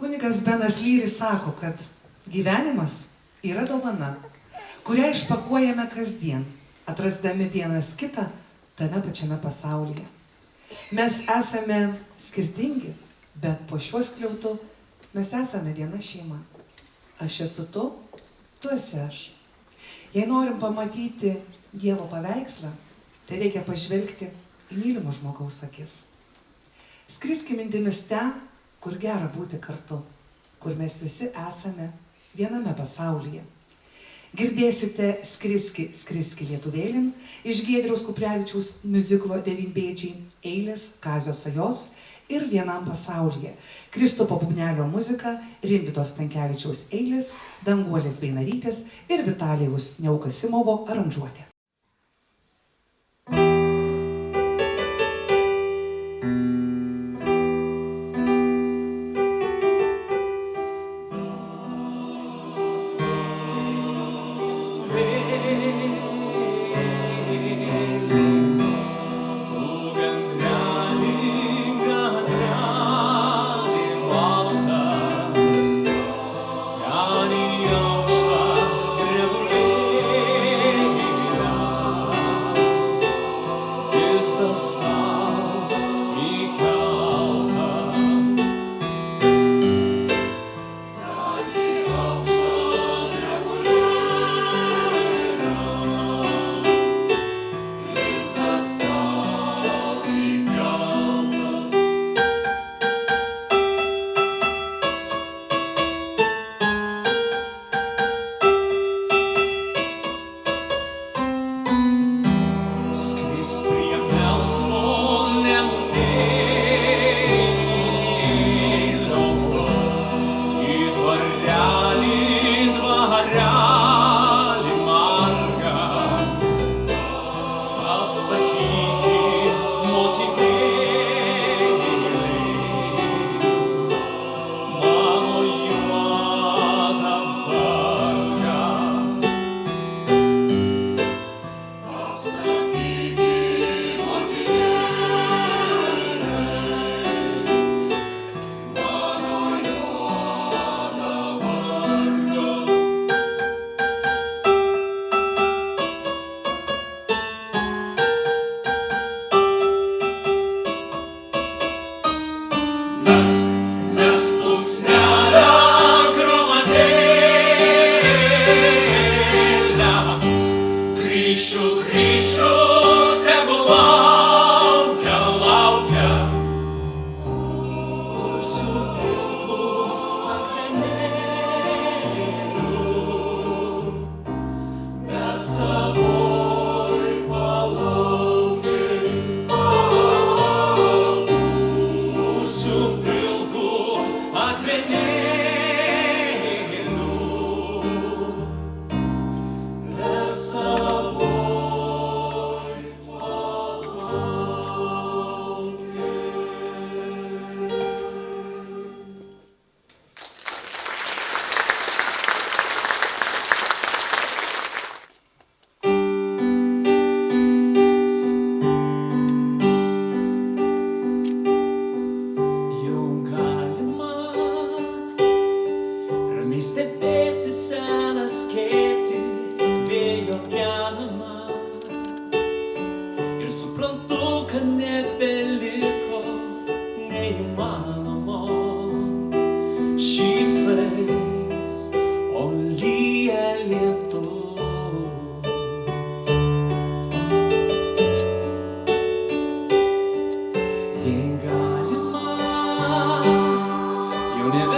Kunigas Benas Lyris sako, kad gyvenimas yra dovana, kurią išpakuojame kasdien, atrasdami vienas kitą tame pačiame pasaulyje. Mes esame skirtingi, bet po šiuo skliautu mes esame viena šeima. Aš esu tu, tu esi aš. Jei norim pamatyti Dievo paveikslą, tai reikia pažvelgti į mylimo žmogaus akis. Skriski mintimis ten, kur gera būti kartu, kur mes visi esame viename pasaulyje. Girdėsite Skriski, skriski lietuvėlin iš Giedriaus Kuprevičiaus miuziklo Devynbėdžiai eilės Kazio Sajos ir Vienam pasaulyje. Kristupo Bubnelio muzika, Rimvydo Stankevičiaus eilės, Danguolės Beinarytės ir Vitalijaus Neukasimovo aranžuotė.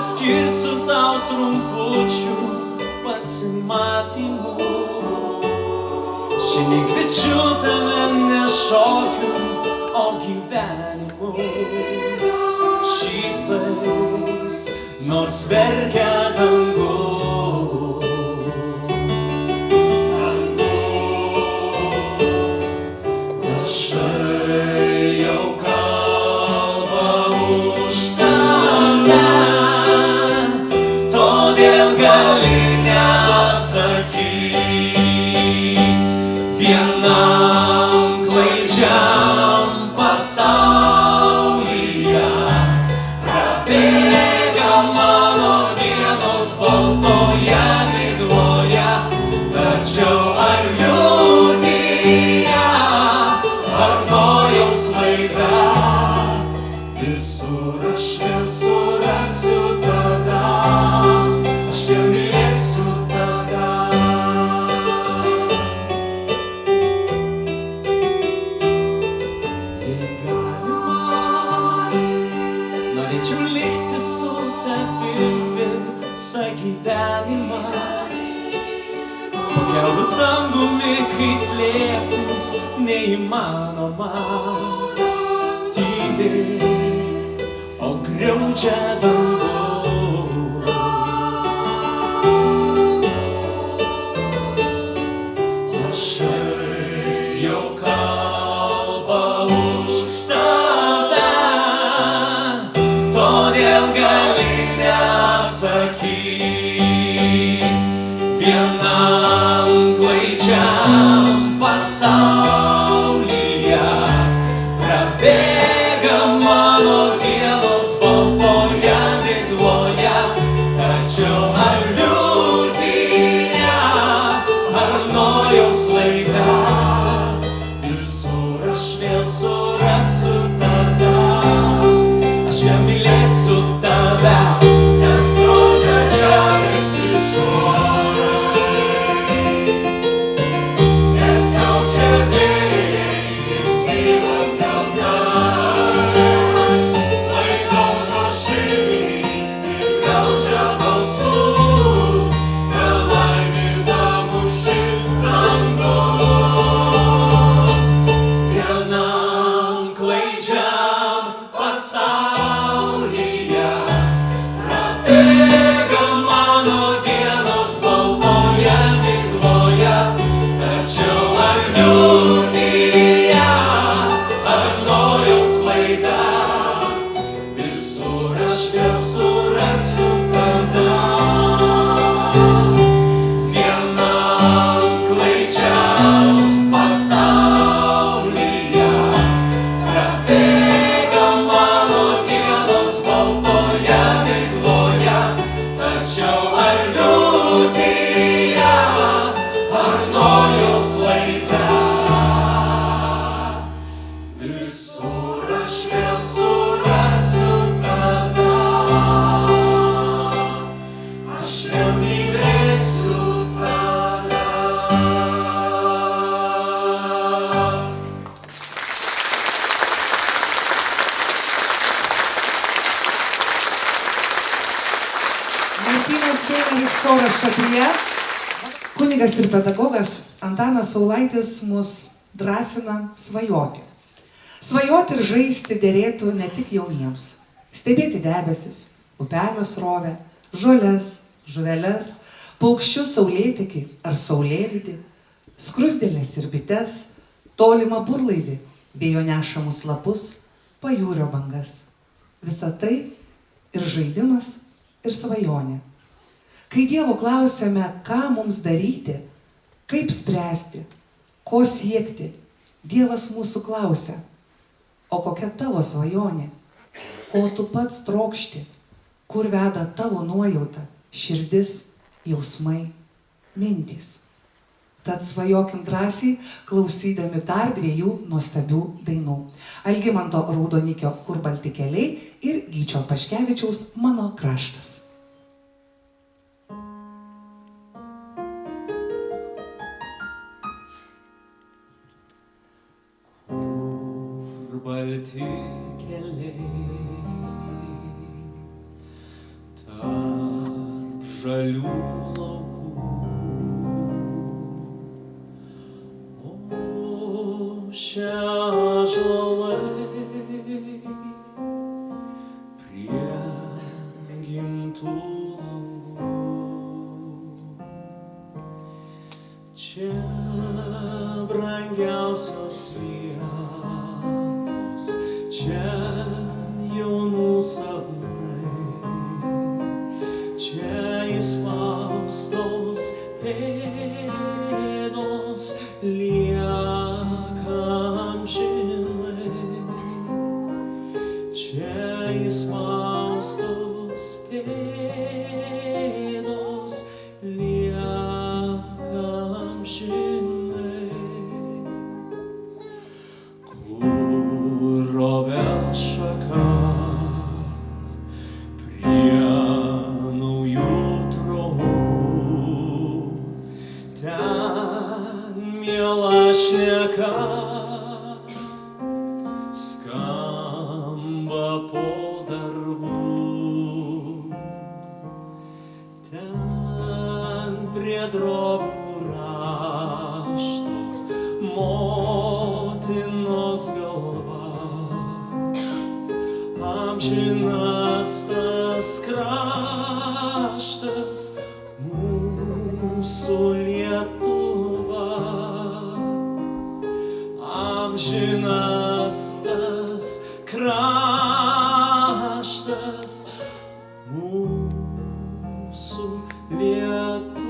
Skirsiu tau trumpučių pasimatymų. Šiandien kviečiu tave ne šokiu, o gyvenimu. Šypsais, nors verkia dangus. Lašai jau kalba už tave. Todėl gali neatsakyt vienam klaidžiam pasaulyje prabėga man. visą gyvenimą. Po kiauru dangumi, kai slėptis neįmanoma. Tyliai, o griaudžia dangus. Aš jau kalbą už tave, todėl gali neatsakyt vienam klaidžiam pasaulyje. Prabėga mano dienos baltoje migloje, tačiau ar liūdija, ar nojaus laive, visur aš vėl surasiu tave, aš vėl mylėsiu tave, nes tokia debesys šuorais, nes siaučia vėjai ir stylas kalnai, lai daužo širdis ir graužia balsus, nelaimindamų šis dangus. Vienam klaidžiam pasaulyje prabėga mano dienos baltoje migloje, tačiau ar liūdija, ar nojaus laive, visur aš vėl surasiu tave. Vienam klaidžiam pasaulyje prabėga mano dienos baltoje migloje, tačiau ar liūdija, ar nojaus laive, visur aš vėl surasiu tave, aš vėl mylėsiu tave. Martynas Geineris, choras Šatrija. Kunigas ir pedagogas Antanas Saulaitis mus drąsina svajoti. Svajoti ir žaisti derėtų ne tik jauniems. Stebėti debesis, upelio srovę, žoles, žuveles, paukščius saulėtekį ar saulėlydį, skrusdėles ir bites, tolimą burlaivį, vėjo nešamus lapus, pajūrio bangas. Visa tai ir žaidimas, ir svajonė. Kai Dievo klausiame, ką mums daryti, kaip spręsti, ko siekti, Dievas mūsų klausia, o kokia tavo svajonė, ko tu pats trokšti, kur veda tavo nuojauta, širdis, jausmai, mintys. Tad svajokim drąsiai, klausydami dar dviejų nuostabių dainų. Algimanto Raudonikio Kur balti keliai ir Gyčio Paškevičiaus Mano kraštas. Kur balti keliai tarp žalių laukų, o čia ąžuolai prie gimtų langų. Čia brangiausios vietos, čia jaunų sapnai, čia įspaustos pėdos lieka amžinai, čia įspaustos pėdos lieka amžinai. Kur obels šaka prie naujų trobų, ten miela šneka skamba po darbų. prie drobų rašto, motinos galva. Amžinas tas kraštas, mūsų Lietuva. Amžinas tas kraštas, mūsų Lietuva.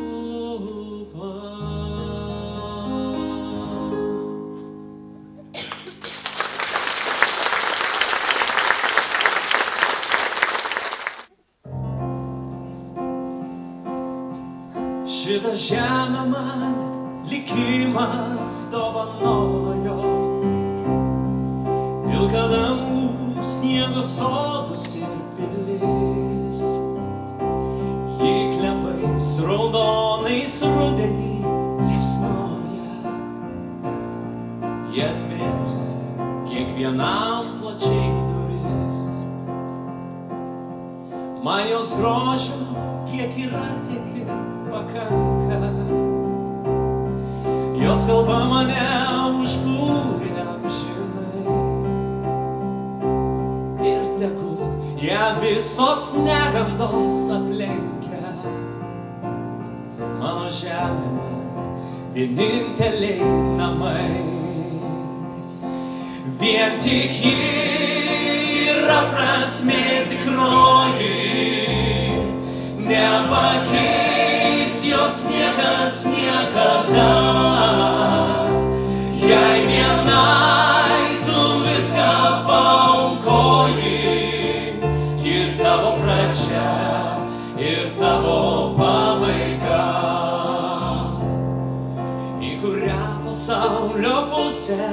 Šitą žemę man likimas dovanojo, pilką dangų, sniego sodus ir pilis. Ji klevais raudonais rudenį liepsnoja, jie atvėrs kiekvienam plačiai duris. Man jos grožio kiek yra, tiek ir pakanka. Jos kalba mane užbūrė amžinai. Ir tegul ją visos negandos aplenkia. Mano žemė man vieninteliai namai. Vien tik ji yra prasmė tikroji. Nepakeis jos niekas niekada. Jei vienai tu viską paaukoji, ir tavo pradžia, ir tavo pabaiga. Į kurią pasaulio pusę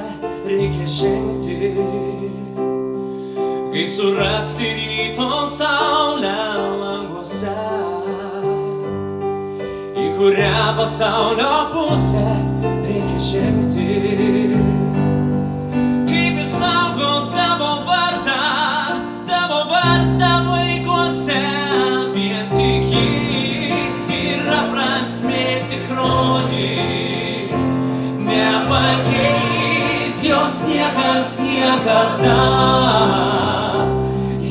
reikia žengti, kaip surasti ryto saulę languose. Į kurią pasaulio pusę reikia žengti, kaip išsaugot tavo vardą vaikuose. Vien tik ji yra prasmė tikroji, nepakeis jos niekas niekada.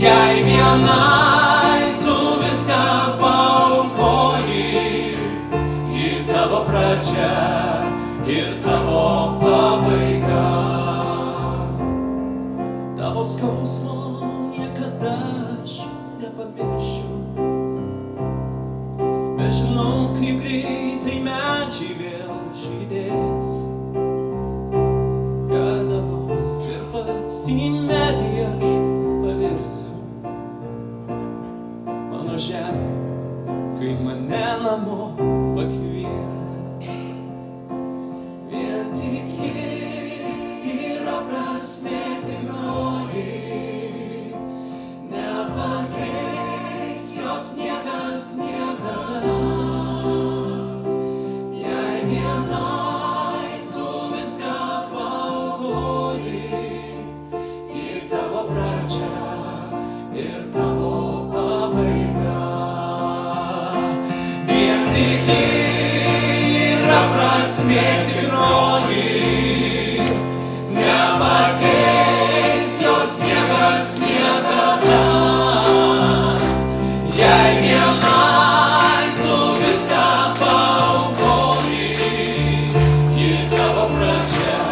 Jei vienai tu viską paaukoji, ji tavo pradžia ir tavo pabaiga. Tavo skausmo niekada aš nepamiršiu, bet žinau, kaip greitai medžiai vėl žydės. Kada nors ir pats į medį aš pavirsiu. Mano žemė, kai mane namo pakvies. Vien tik ji yra prasmė tikroji, nepakeis jos niekas niekada. Jei vienai tu viską paaukoji, ir tavo pradžia, ir tavo pabaiga. Vien tik ji yra prasmė tikroji, nepakeis jos niekas niekada. Jei vienai tu viską paaukoji, ir tavo pradžia,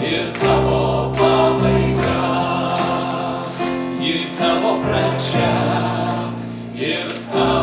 ir tavo pabaiga. Ir tavo pradžia, ir tavo